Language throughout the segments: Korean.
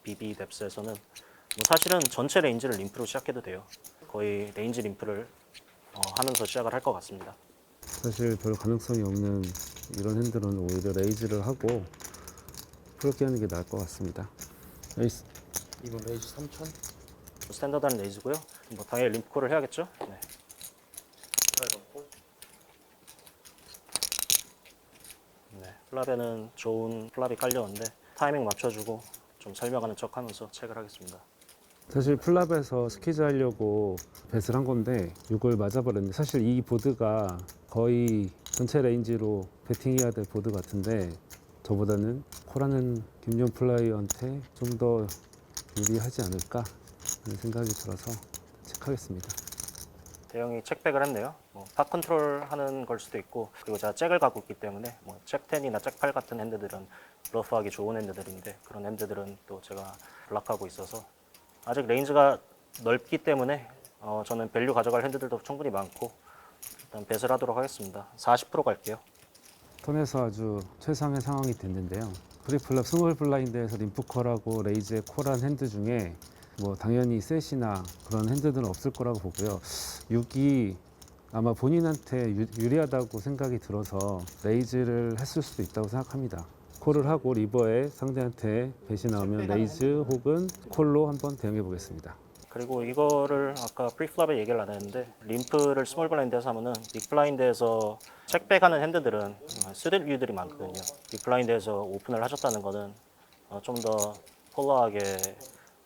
BB 뎁스에서는 뭐 사실은 전체 레인지를 림프로 시작해도 돼요. 거의 레인지 림프를 하면서 시작을 할 것 같습니다. 사실 별 가능성이 없는 이런 핸들은 오히려 레이즈를 하고 풀업기 하는 게 나을 것 같습니다. 레이스. 이건 레이지 3000? 스탠더드한 레이즈고요. 뭐 당연히 림프콜을 해야겠죠. 네. 네, 플랍에는 좋은 플랍이 깔려있는데 타이밍 맞춰주고 좀 설명하는 척하면서 체크를 하겠습니다. 사실 플랍에서 스키즈 하려고 뱃을 한 건데 이걸 맞아버렸는데, 사실 이 보드가 거의 전체 레인지로 배팅해야 될 보드 같은데 저보다는 코라는 김용 플라이어한테 좀 더 유리하지 않을까 하는 생각이 들어서 체크하겠습니다. 대형이 책백을 했네요. 팟 컨트롤 하는 걸 수도 있고, 그리고 제가 잭을 갖고 있기 때문에 잭10이나 잭8 같은 핸드들은 러프하기 좋은 핸드들인데, 그런 핸드들은 또 제가 블락하고 있어서 아직 레인지가 넓기 때문에 저는 밸류 가져갈 핸드들도 충분히 많고, 일단 뱃을 하도록 하겠습니다. 40% 갈게요. 턴에서 아주 최상의 상황이 됐는데요. 프리플랍 스몰 블라인드에서 림프콜하고 레이즈의 콜한 핸드 중에 뭐 당연히 셋이나 그런 핸드들은 없을 거라고 보고요. 6이 아마 본인한테 유리하다고 생각이 들어서 레이즈를 했을 수도 있다고 생각합니다. 콜을 하고 리버에 상대한테 배시 나오면 레이즈 혹은 콜로 한번 대응해 보겠습니다. 그리고 이거를 아까 프리플랍에 얘기를 안 했는데, 림프를 스몰 블라인드에서 하면은 빅 블라인드에서 책백하는 핸드들은 스릿 뷰들이 많거든요. 빅 블라인드에서 오픈을 하셨다는 거는 좀 더 폴러하게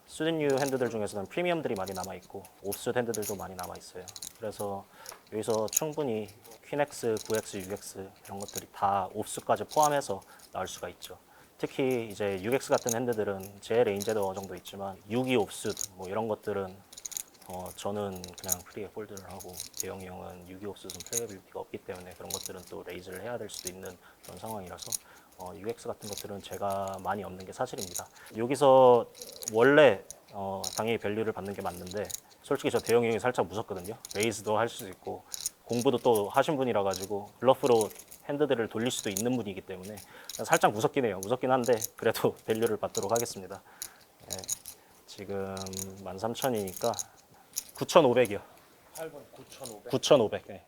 스릿 뷰 핸드들 중에서는 프리미엄들이 많이 남아있고 옵스앳 핸드들도 많이 남아있어요. 그래서 여기서 충분히 퀸X, 9X, 6X 이런 것들이 다 옵스까지 포함해서 나올 수가 있죠. 특히 이제 6X 같은 핸드들은 제 레인지도 어느 정도 있지만 6이 옵스 뭐 이런 것들은 저는 그냥 프리에 폴드를 하고, 대형이 형은 6이 옵스는 플레이어빌리티가 없기 때문에 그런 것들은 또 레이즈를 해야 될 수도 있는 그런 상황이라서 6X 같은 것들은 제가 많이 없는 게 사실입니다. 여기서 원래 당연히 밸류를 받는 게 맞는데, 솔직히 저 대형이 형이 살짝 무섭거든요. 레이즈도 할 수도 있고 공부도 또 하신 분이라 가지고 블러프로 핸드들을 돌릴 수도 있는 분이기 때문에 살짝 무섭긴 해요. 무섭긴 한데 그래도 밸류를 받도록 하겠습니다. 네, 지금 13,000이니까 9,500이요. 8번 9500. 9,500. 네.